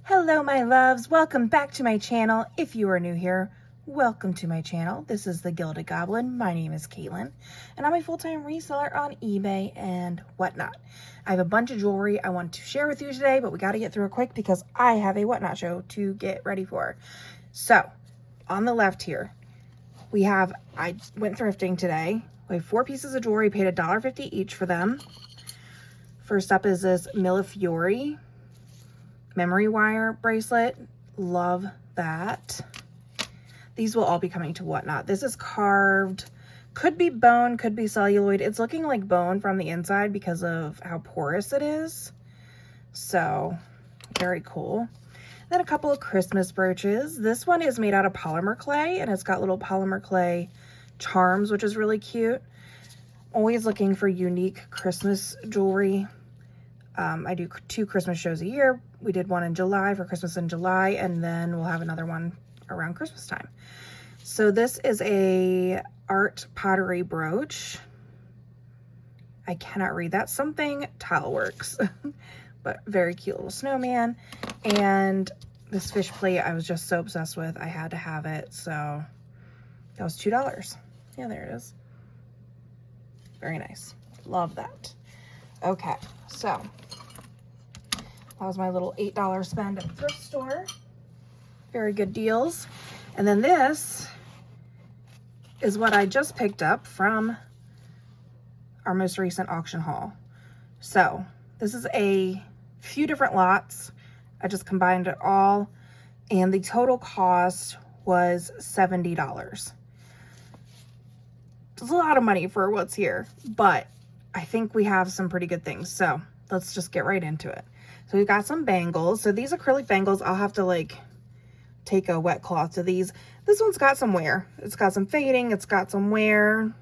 Hello my loves, welcome back to my channel. If you are new here, welcome to my channel. This is the Gilded Goblin. My name is Caitlin and I'm a full-time reseller on eBay and whatnot. I have a bunch of jewelry I want to share with you today, but we got to get through it quick because I have a whatnot show to get ready for. So on the left here, I went thrifting today. We have 4 pieces of jewelry, paid $1.50 each for them. First up is this Millefiori memory wire bracelet. Love that. These will all be coming to whatnot. This is carved, could be bone, could be celluloid. It's looking like bone from the inside because of how porous it is. So very cool. Then a couple of Christmas brooches. This one is made out of polymer clay and it's got little polymer clay charms, which is really cute. Always looking for unique Christmas jewelry. I do 2 Christmas shows a year. We did one in July for Christmas in July, and then we'll have another one around Christmas time. So this is a art pottery brooch. I cannot read that. Something tile works, but very cute little snowman. And this fish plate I was just so obsessed with. I had to have it. So that was $2. Yeah, there it is. Very nice. Love that. Okay, so that was my little $8 spend at the thrift store. Very good deals. And then this is what I just picked up from our most recent auction haul. So this is a few different lots. I just combined it all, and the total cost was $70. It's a lot of money for what's here, but I think we have some pretty good things. So let's just get right into it. So we've got some bangles. So these acrylic bangles, I'll have to like take a wet cloth to these. This one's got some wear. It's got some fading. It's got some wear.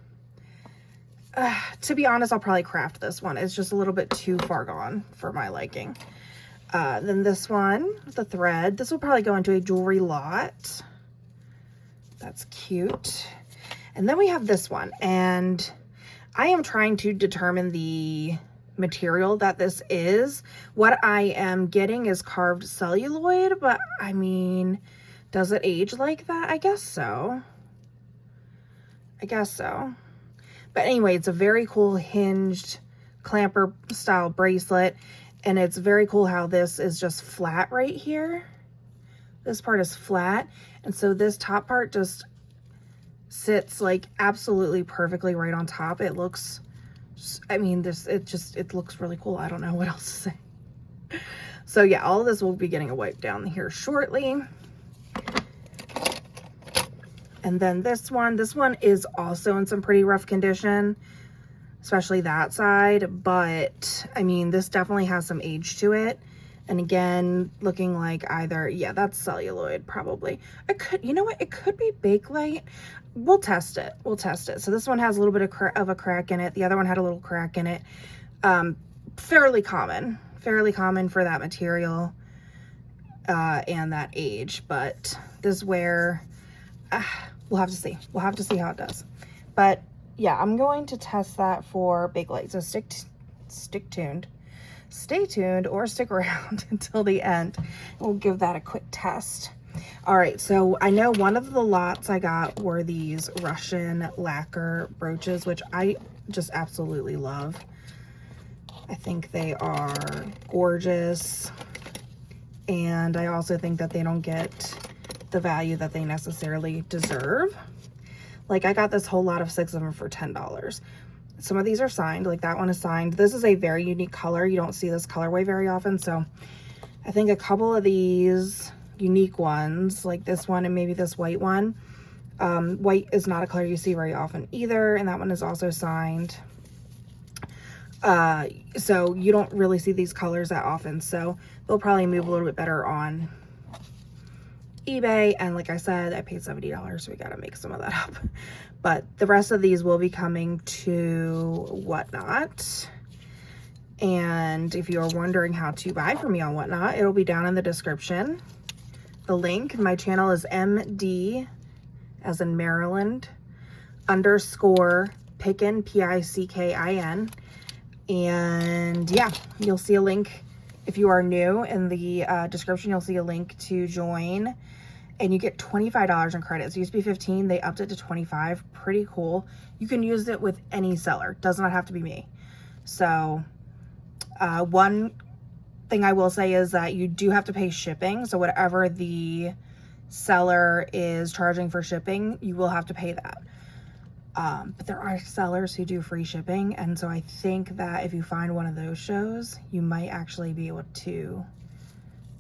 To be honest, I'll probably craft this one. It's just a little bit too far gone for my liking. Then this one, the thread. This will probably go into a jewelry lot. That's cute. And then we have this one, and I am trying to determine the material that this is. What I am getting is carved celluloid, but I mean, does it age like that? I guess so. I guess so. But anyway, it's a very cool hinged clamper style bracelet, and it's very cool how this is just flat right here. This part is flat, and so this top part just sits like absolutely perfectly right on top. It looks, I mean, it looks really cool. I don't know what else to say. So yeah, all of this will be getting a wipe down here shortly. And then this one is also in some pretty rough condition, especially that side, but I mean, this definitely has some age to it. And again, looking like either, yeah, that's celluloid probably. It could, you know what? It could be Bakelite. We'll test it. We'll test it. So this one has a little bit of a crack in it. The other one had a little crack in it. Fairly common for that material and that age. But this wear, we'll have to see. We'll have to see how it does. But yeah, I'm going to test that for Bakelite. So stick tuned. Stay tuned or stick around until the end. We'll give that a quick test. All right, so I know one of the lots I got were these Russian lacquer brooches, which I just absolutely love. I think they are gorgeous, and I also think that they don't get the value that they necessarily deserve. Like, I got this whole lot of 6 of them for $10. Some of these are signed, like that one is signed. This is a very unique color. You don't see this colorway very often, so I think a couple of these unique ones, like this one and maybe this white one. White is not a color you see very often either, and that one is also signed. So you don't really see these colors that often, so they'll probably move a little bit better on eBay. And like I said, I paid $70, so we gotta make some of that up. But the rest of these will be coming to whatnot. And if you're wondering how to buy from me on whatnot, it'll be down in the description. The link. My channel is MD as in Maryland _ Pickin, Pickin. And yeah, you'll see a link if you are new, in the description, you'll see a link to join, and you get $25 in credits. It used to be 15, they upped it to 25. Pretty cool. You can use it with any seller. Does not have to be me. So one thing I will say is that you do have to pay shipping. So whatever the seller is charging for shipping, you will have to pay that. But there are sellers who do free shipping, and so I think that if you find one of those shows, you might actually be able to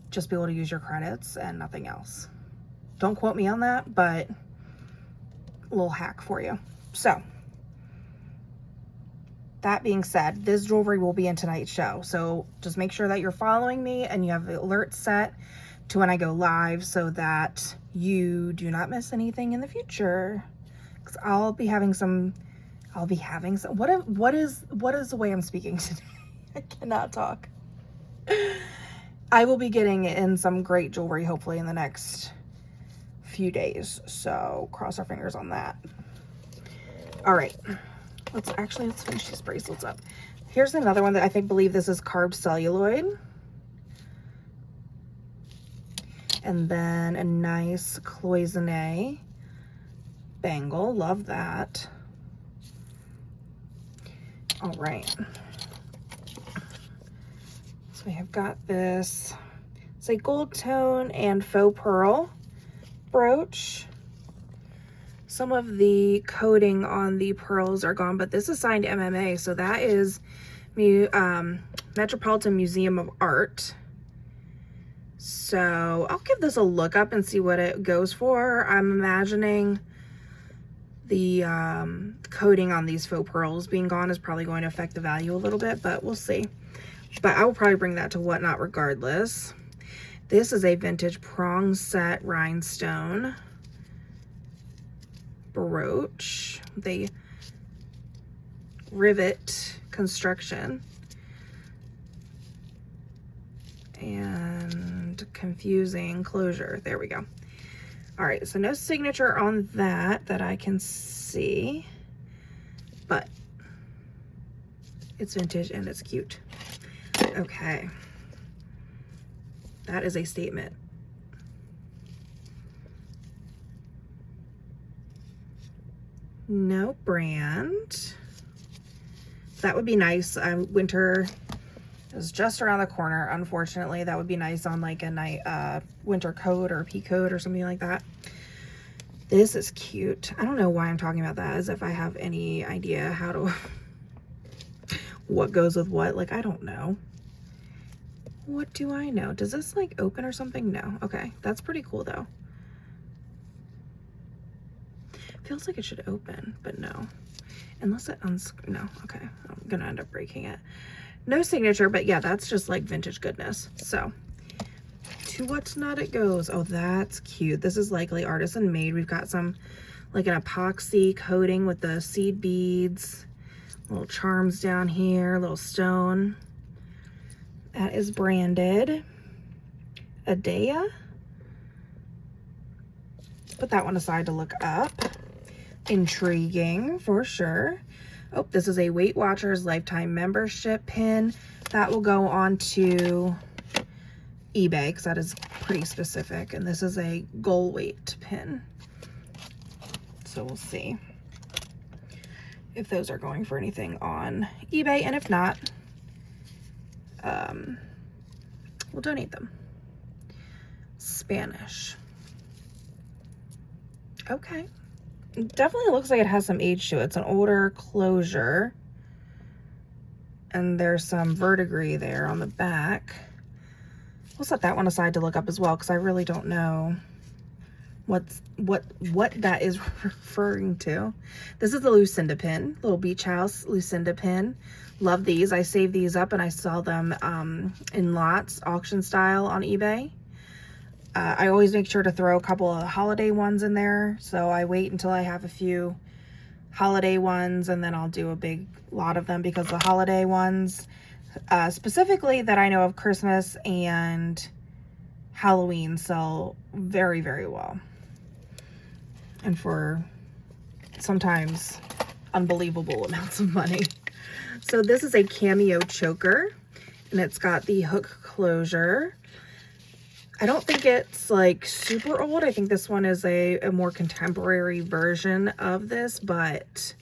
just be able to use your credits and nothing else. Don't quote me on that, but a little hack for you. So that being said, this jewelry will be in tonight's show, so just make sure that you're following me and you have the alerts set to when I go live so that you do not miss anything in the future. Because I'll be having some, what is the way I'm speaking today? I cannot talk. I will be getting in some great jewelry hopefully in the next few days, so cross our fingers on that. All right, let's finish these bracelets up. Here's another one that I believe this is carved celluloid. And then a nice cloisonne bangle. Love that. All right. So we have got this. It's a gold tone and faux pearl brooch. Some of the coating on the pearls are gone, but this is signed MMA, so that is Metropolitan Museum of Art. So I'll give this a look up and see what it goes for. I'm imagining the coating on these faux pearls being gone is probably going to affect the value a little bit, but we'll see. But I will probably bring that to Whatnot regardless. This is a vintage prong set rhinestone brooch. The rivet construction and confusing closure. There we go. All right, so no signature on that I can see, but it's vintage and it's cute. Okay, that is a statement. No brand. That would be nice. Winter is just around the corner. Unfortunately, that would be nice on like a night winter coat or a pea coat or something like that. This is cute. I don't know why I'm talking about that as if I have any idea how to what goes with what. Like, I don't know. What do I know? Does this like open or something? No. Okay, that's pretty cool though. Feels like it should open, but no. Unless it no. Okay, I'm gonna end up breaking it. No signature, but yeah, that's just like vintage goodness. So to Whatnot it goes. Oh, that's cute. This is likely artisan made. We've got some like an epoxy coating with the seed beads, little charms down here, little stone. That is branded Adea. Put that one aside to look up. Intriguing for sure. Oh, this is a Weight Watchers lifetime membership pin. That will go on to eBay because that is pretty specific. And this is a gold weight pin. So we'll see if those are going for anything on eBay. And if not, we'll donate them. Spanish. Okay. It definitely looks like it has some age to it. It's an older closure. And there's some verdigris there on the back. We'll set that one aside to look up as well because I really don't know what that is referring to. This is the Lucinda pin, little beach house Lucinda pin. Love these. I save these up and I sell them in lots, auction style on eBay. I always make sure to throw a couple of holiday ones in there. So I wait until I have a few holiday ones and then I'll do a big lot of them because the holiday ones, specifically that I know of, Christmas and Halloween, sell very, very well. And for sometimes unbelievable amounts of money. So this is a Cameo choker. and it's got the hook closure. I don't think it's like super old. I think this one is a more contemporary version of this, but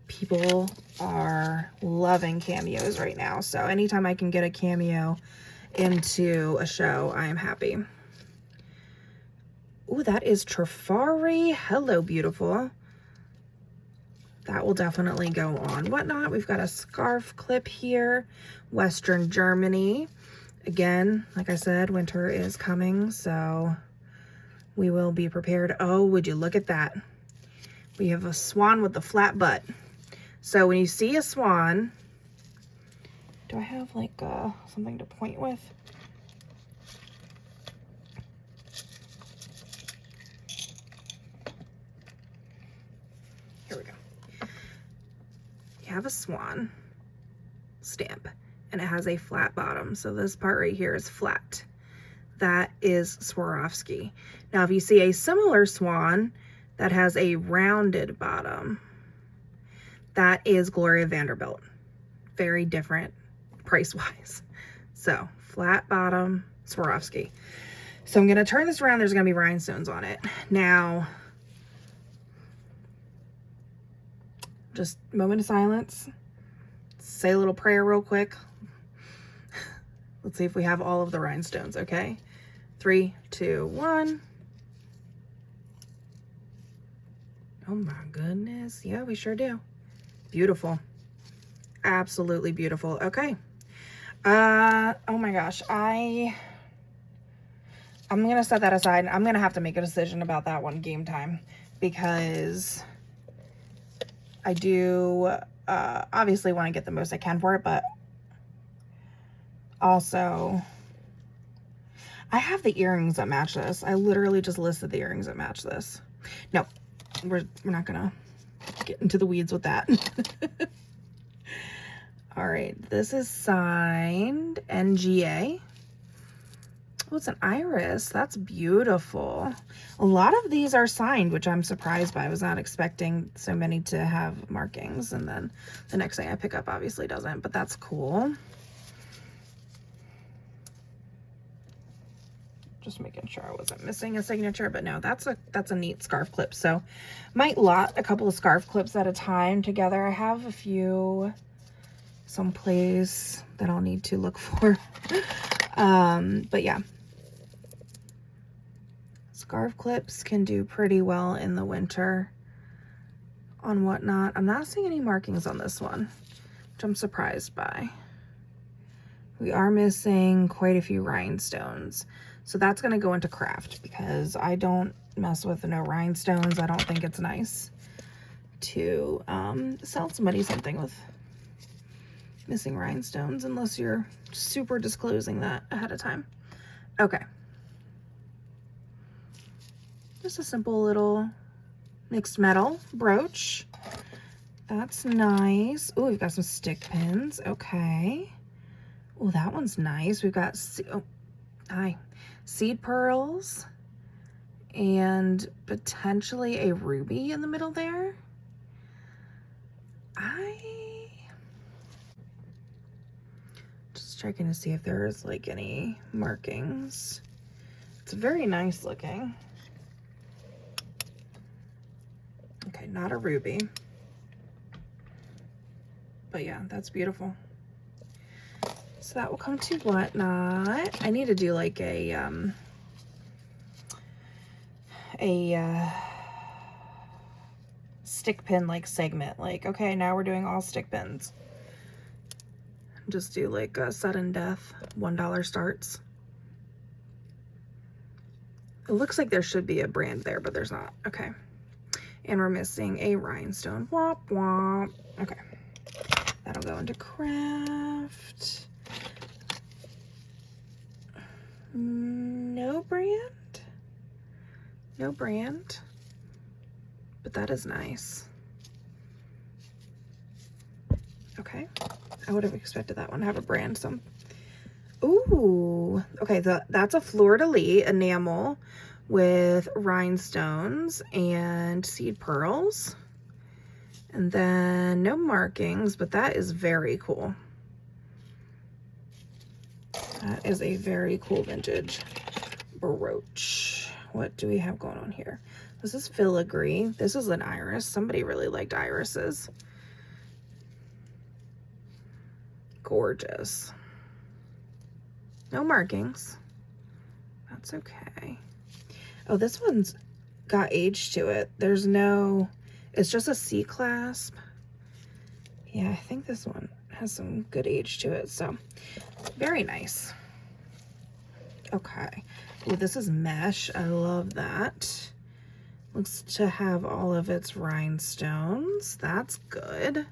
people are loving cameos right now. So anytime I can get a cameo into a show, I am happy. Ooh, that is Trifari. Hello, beautiful. That will definitely go on Whatnot. We've got a scarf clip here, Western Germany. Again, like I said, winter is coming, so we will be prepared. Oh, would you look at that? We have a swan with the flat butt. So when you see a swan, do I have like something to point with? Here we go. You have a swan stamp, and it has a flat bottom. So this part right here is flat. That is Swarovski. Now, if you see a similar swan that has a rounded bottom, that is Gloria Vanderbilt. Very different price-wise. So, flat bottom, Swarovski. So I'm gonna turn this around. There's gonna be rhinestones on it. Now, just a moment of silence. Say a little prayer real quick. Let's see if we have all of the rhinestones, okay? 3, 2, 1. Oh my goodness. Yeah, we sure do. Beautiful. Absolutely beautiful. Okay. Oh my gosh. I'm gonna set that aside. I'm gonna have to make a decision about that one game time, because I do obviously want to get the most I can for it, but also I have the earrings that match this. I literally just listed the earrings that match this. No, we're not gonna get into the weeds with that. All right, this is signed NGA. Oh, it's an iris. That's beautiful. A lot of these are signed, which I'm surprised by. I was not expecting so many to have markings, and then the next thing I pick up obviously doesn't, but that's cool. Just making sure I wasn't missing a signature, but no, that's a neat scarf clip. So might lot a couple of scarf clips at a time together. I have a few someplace that I'll need to look for. But yeah, scarf clips can do pretty well in the winter on Whatnot. I'm not seeing any markings on this one, which I'm surprised by. We are missing quite a few rhinestones. So that's going to go into craft, because I don't mess with no rhinestones. I don't think it's nice to sell somebody something with missing rhinestones unless you're super disclosing that ahead of time. Okay. Just a simple little mixed metal brooch. That's nice. Oh, we've got some stick pins. Okay. Oh, that one's nice. We've got, oh, hi. Seed pearls and potentially a ruby in the middle there. Just checking to see if there's like any markings. It's very nice looking. Okay, not a ruby. But yeah, that's beautiful. So that will come to Whatnot. I need to do like a stick pin like segment. Like, okay, now we're doing all stick pins. Just do like a sudden death, $1 starts. It looks like there should be a brand there, but there's not. Okay. And we're missing a rhinestone. Womp womp. Okay. That'll go into craft. No brand. No brand. But that is nice. Okay. I would have expected that one to have a brand. Some. Ooh. Okay, that's a fleur-de-lis enamel with rhinestones and seed pearls. And then no markings, but that is very cool. That is a very cool vintage brooch. What do we have going on here? This is filigree. This is an iris. Somebody really liked irises. Gorgeous. No markings. That's okay. Oh, this one's got age to it. There's no, it's just a C clasp. Yeah, I think this one has some good age to it, so very nice. Okay. Oh, this is mesh. I love that. Looks to have all of its rhinestones. That's good.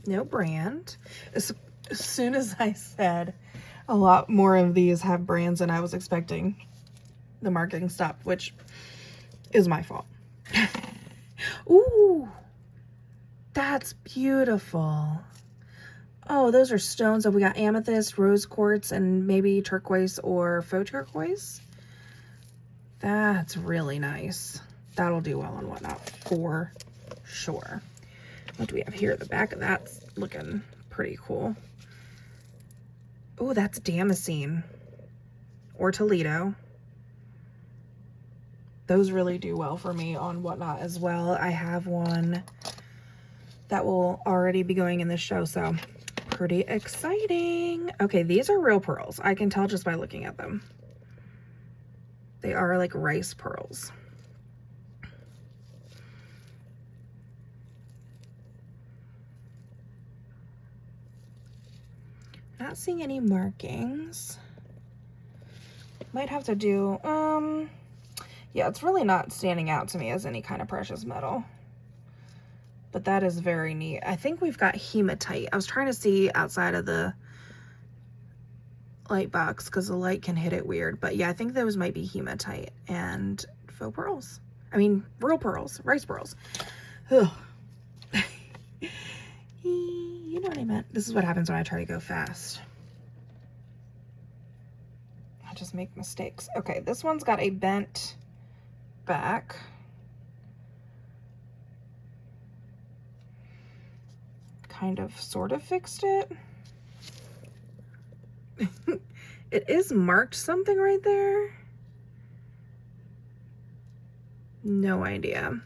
No brand. As soon as I said a lot more of these have brands than I was expecting, the marketing stopped, which is my fault. Ooh, that's beautiful. Oh, those are stones. So we got amethyst, rose quartz, and maybe turquoise or faux turquoise. That's really nice. That'll do well on Whatnot for sure. What do we have here? The back of that's looking pretty cool. Oh, that's Damascene or Toledo. Those really do well for me on Whatnot as well. I have one that will already be going in this show, so pretty exciting. Okay, these are real pearls. I can tell just by looking at them. They are like rice pearls. Not seeing any markings. Might have to do, yeah, it's really not standing out to me as any kind of precious metal. But that is very neat. I think we've got hematite. I was trying to see outside of the light box because the light can hit it weird. But yeah, I think those might be hematite and faux pearls. I mean, real pearls, rice pearls. Ugh. You know what I meant. This is what happens when I try to go fast. I just make mistakes. Okay, this one's got a bent back. Kind of sort of fixed it. It is marked something right there. No idea.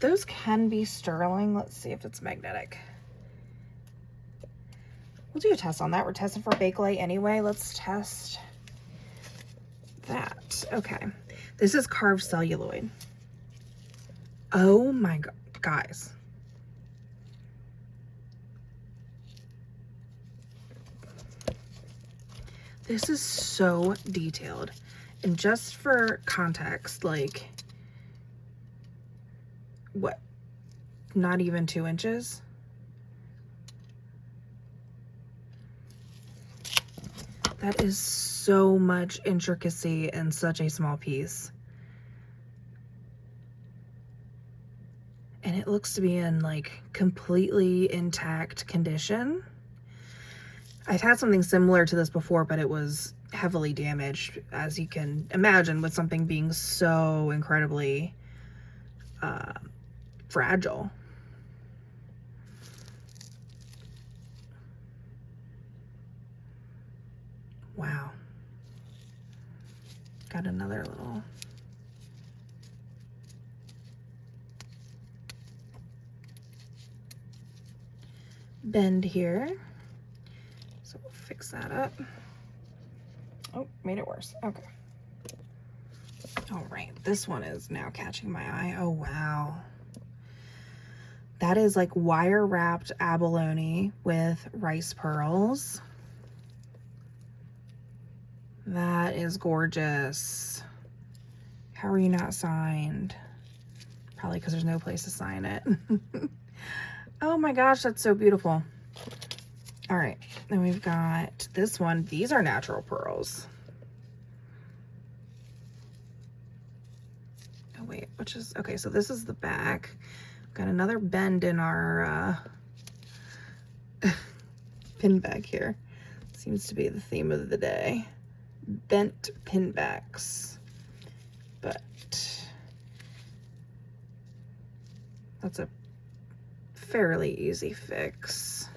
Those can be sterling. Let's see if it's magnetic. We'll do a test on that. We're testing for Bakelite anyway. Let's test that. Okay. This is carved celluloid. Oh my God, guys. This is so detailed. And just for context, like, what? Not even 2 inches? That is so much intricacy in such a small piece. And it looks to be in like completely intact condition. I've had something similar to this before, but it was heavily damaged, as you can imagine, with something being so incredibly fragile. Wow. Got another little bend here. So we'll fix that up. Oh, made it worse. Okay. All right, this one is now catching my eye. Oh, wow. That is like wire wrapped abalone with rice pearls. That is gorgeous. How are you not signed? Probably because there's no place to sign it. Oh my gosh, that's so beautiful. All right, then we've got this one. These are natural pearls. Oh wait, which is, okay, so this is the back. Got another bend in our pin bag here. Seems to be the theme of the day. Bent pin backs. But that's a fairly easy fix.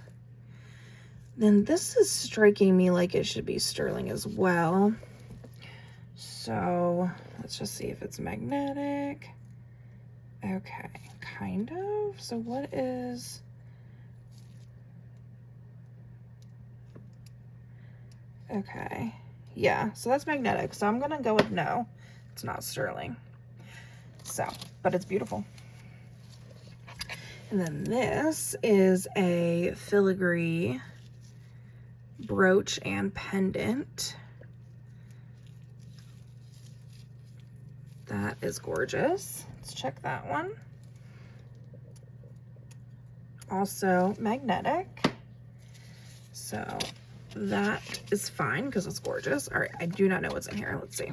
Then this is striking me like it should be sterling as well. So let's just see if it's magnetic. Okay, kind of. So what is... Okay, yeah, so that's magnetic. So I'm gonna go with no, it's not sterling. So, but it's beautiful. And then this is a filigree brooch and pendant. That is gorgeous. Let's check that one. Also magnetic. So that is fine because it's gorgeous. All right, I do not know what's in here. Let's see.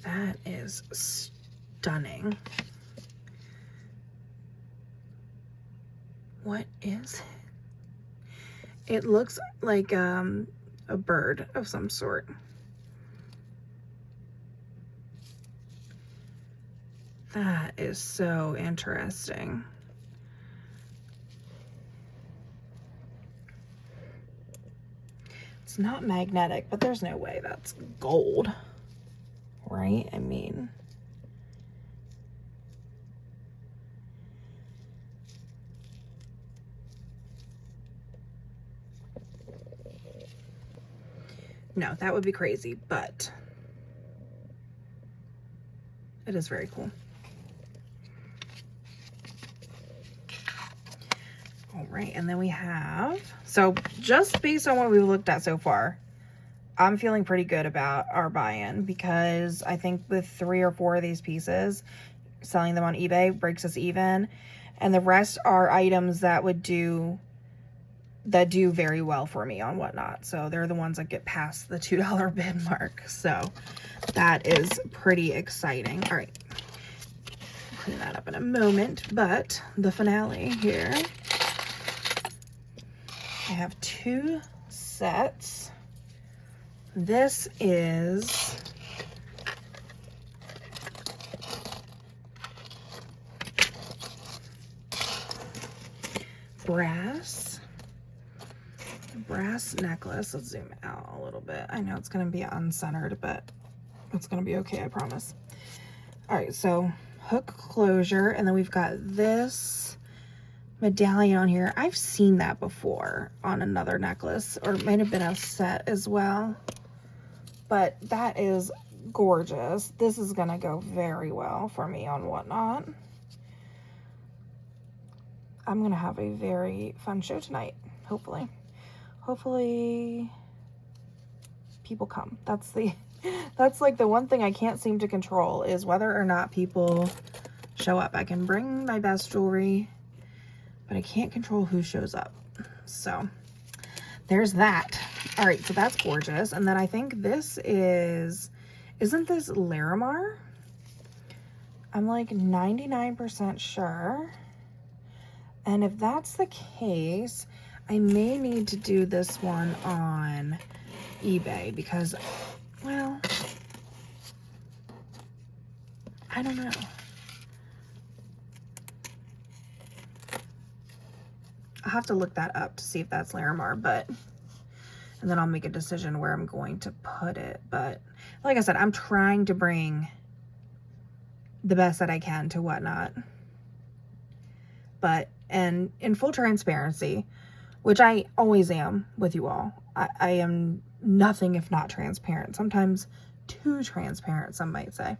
That is stunning. What is it? It looks like a bird of some sort. That is so interesting. It's not magnetic, but there's no way that's gold, right? I mean, no, that would be crazy, but it is very cool. All right, and then we have, so just based on what we've looked at so far, I'm feeling pretty good about our buy-in because I think with 3 or 4 of these pieces, selling them on eBay breaks us even, and the rest are items that would do very well for me on Whatnot. So they're the ones that get past the $2 bid mark. So that is pretty exciting. All right, clean that up in a moment, but the finale here. I have 2 sets. This is brass necklace. Let's zoom out a little bit. I know it's going to be uncentered, but it's going to be okay, I promise. All right, so hook closure, and then we've got this medallion on here. I've seen that before on another necklace, or it might have been a set as well, but that is gorgeous. This is gonna go very well for me on Whatnot. I'm gonna have a very fun show tonight, hopefully people come. That's like the one thing I can't seem to control, is whether or not people show up. I can bring my best jewelry, but I can't control who shows up. So there's that. All right, so that's gorgeous. And then I think this isn't this Larimar? I'm like 99% sure. And if that's the case, I may need to do this one on eBay because, well, I don't know. I'll have to look that up to see if that's Larimar, and then I'll make a decision where I'm going to put it. But like I said, I'm trying to bring the best that I can to Whatnot. And in full transparency, which I always am with you all, I am nothing if not transparent. Sometimes too transparent, some might say.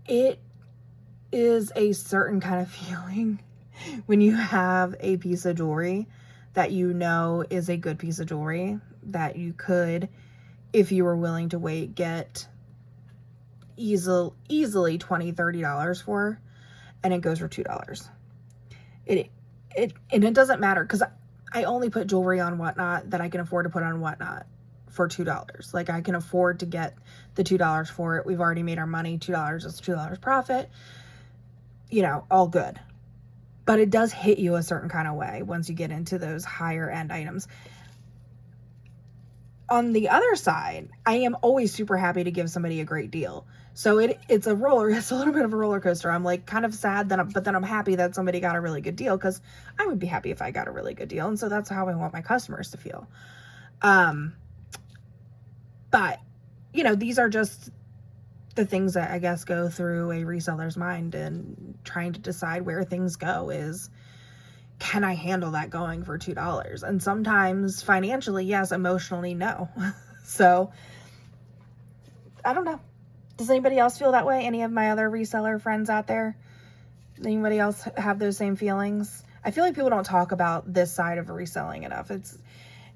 It is a certain kind of feeling when you have a piece of jewelry that you know is a good piece of jewelry that you could, if you were willing to wait, get easily $20-$30 for, and it goes for $2. And it doesn't matter because I only put jewelry on Whatnot that I can afford to put on Whatnot for $2. Like, I can afford to get the $2 for it. We've already made our money. $2 is $2 profit. You know, all good. but it does hit you a certain kind of way once you get into those higher end items. On the other side, I am always super happy to give somebody a great deal. So it's a little bit of a roller coaster. I'm like kind of sad but then I'm happy that somebody got a really good deal, because I would be happy if I got a really good deal. And so that's how I want my customers to feel. But you know, these are just the things that I guess go through a reseller's mind, and trying to decide where things go is, can I handle that going for $2? And sometimes financially, yes, emotionally, no. So I don't know. Does anybody else feel that way? Any of my other reseller friends out there? Anybody else have those same feelings? I feel like people don't talk about this side of reselling enough.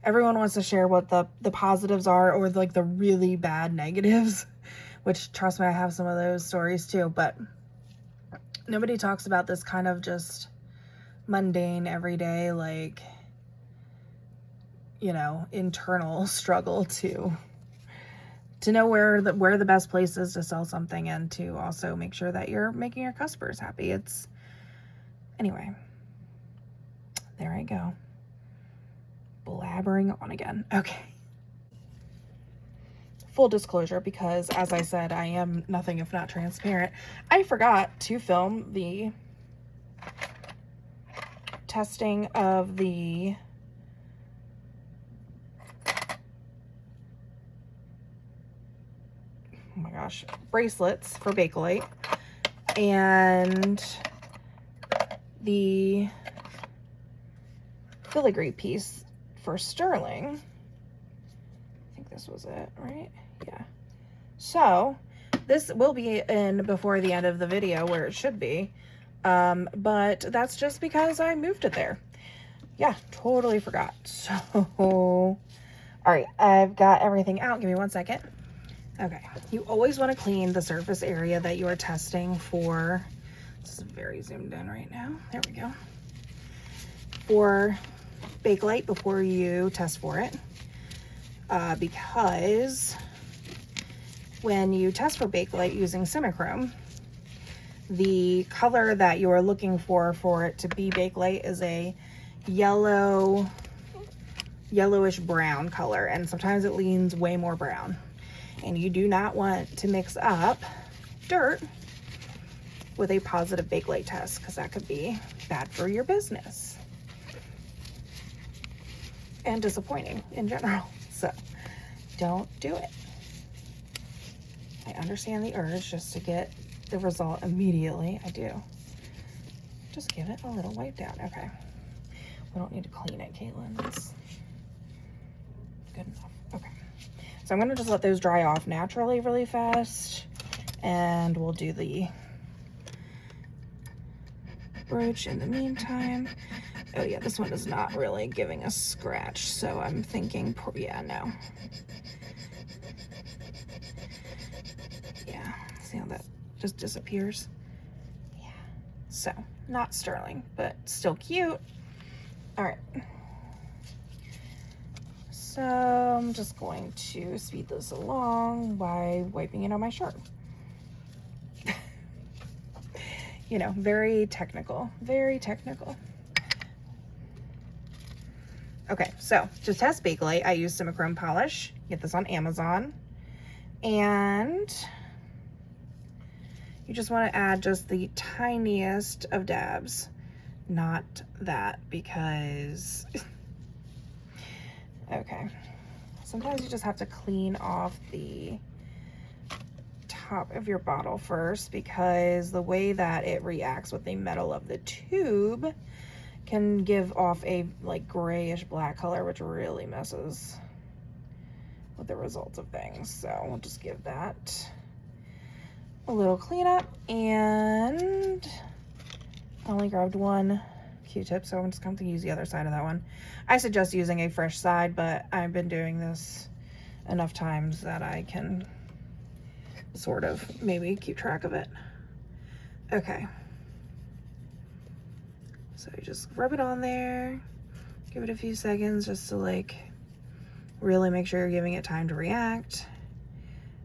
Everyone wants to share what the positives are, or like the really bad negatives, which, trust me, I have some of those stories too, but nobody talks about this kind of just mundane, everyday, like, you know, internal struggle to know where the best place is to sell something, and to also make sure that you're making your customers happy. Anyway, there I go. Blabbering on again. Okay. Full disclosure, because as I said, I am nothing if not transparent. I forgot to film the testing of the oh my gosh, bracelets for Bakelite, and the filigree piece for sterling. I think this was it, right? Yeah. So this will be in before the end of the video, where it should be. But that's just because I moved it there. Yeah, totally forgot. So, all right, I've got everything out. Give me 1 second. Okay, you always want to clean the surface area that you are testing for. This is very zoomed in right now. There we go. For Bakelite before you test for it. Because when you test for Bakelite using Simichrome, the color that you are looking for it to be Bakelite is a yellowish brown color, and sometimes it leans way more brown. And you do not want to mix up dirt with a positive Bakelite test, because that could be bad for your business and disappointing in general. So don't do it. I understand the urge just to get the result immediately. I do. Just give it a little wipe down. Okay. We don't need to clean it, Caitlin. That's good enough. Okay. So I'm going to just let those dry off naturally really fast, and we'll do the brooch in the meantime. Oh yeah, this one is not really giving a scratch, so I'm thinking, yeah, no. Yeah, see how that just disappears? Yeah, so not sterling, but still cute. All right. So I'm just going to speed this along by wiping it on my shirt. You know, very technical, very technical. Okay, so to test Bakelite, I use Simichrome polish. Get this on Amazon. And you just want to add just the tiniest of dabs. Not that, because okay, sometimes you just have to clean off the top of your bottle first, because the way that it reacts with the metal of the tube can give off a like grayish black color, which really messes with the results of things. So we'll just give that a little cleanup. And I only grabbed one Q-tip, so I'm just going to use the other side of that one. I suggest using a fresh side, but I've been doing this enough times that I can sort of maybe keep track of it. Okay. So you just rub it on there, give it a few seconds just to like really make sure you're giving it time to react.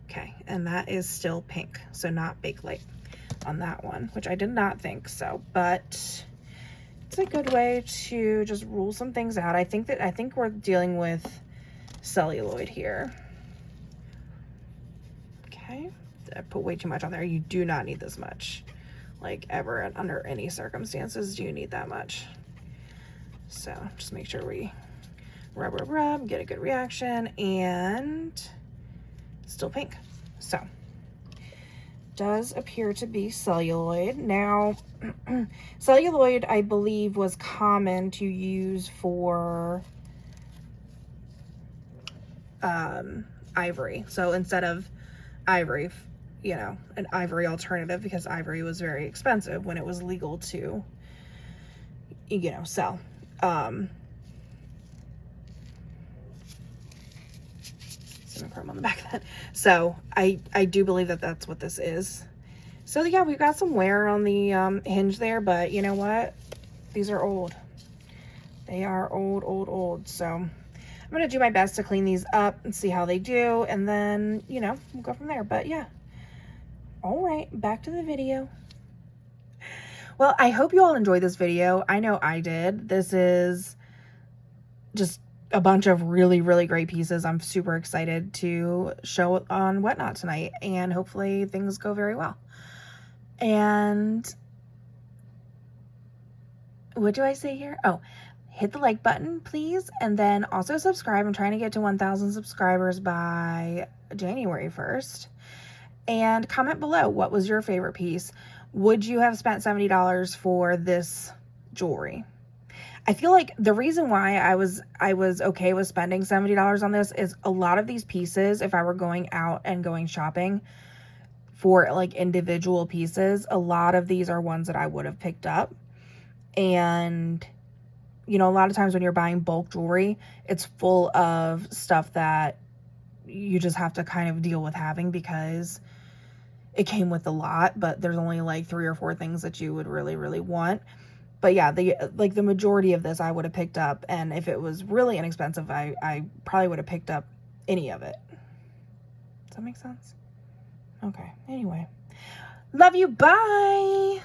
Okay, and that is still pink, so not Bakelite on that one, which I did not think so, but it's a good way to just rule some things out. I think we're dealing with celluloid here. Okay, I put way too much on there. You do not need this much, like ever, and under any circumstances do you need that much. So just make sure we rub, get a good reaction, and still pink. So does appear to be celluloid. Now, celluloid, I believe, was common to use for ivory. So instead of ivory, you know, an ivory alternative, because ivory was very expensive when it was legal to, you know, sell. Chrome on the back of that. So I do believe that that's what this is. So yeah, we've got some wear on the hinge there, but you know what? These are old. They are old. So I'm gonna do my best to clean these up and see how they do, and then, you know, we'll go from there. But yeah. All right, back to the video. Well, I hope you all enjoyed this video. I know I did. This is just a bunch of really, really great pieces. I'm super excited to show on Whatnot tonight, and hopefully things go very well. And what do I say here? Oh, hit the like button, please, and then also subscribe. I'm trying to get to 1,000 subscribers by January 1st. And comment below, what was your favorite piece? Would you have spent $70 for this jewelry? I feel like the reason why I was okay with spending $70 on this is a lot of these pieces, if I were going out and going shopping for like individual pieces, a lot of these are ones that I would have picked up. And, you know, a lot of times when you're buying bulk jewelry, it's full of stuff that you just have to kind of deal with having because it came with a lot, but there's only like 3 or 4 things that you would really, really want. But yeah, the majority of this I would have picked up, and if it was really inexpensive, I probably would have picked up any of it. Does that make sense? Okay, anyway. Love you, bye!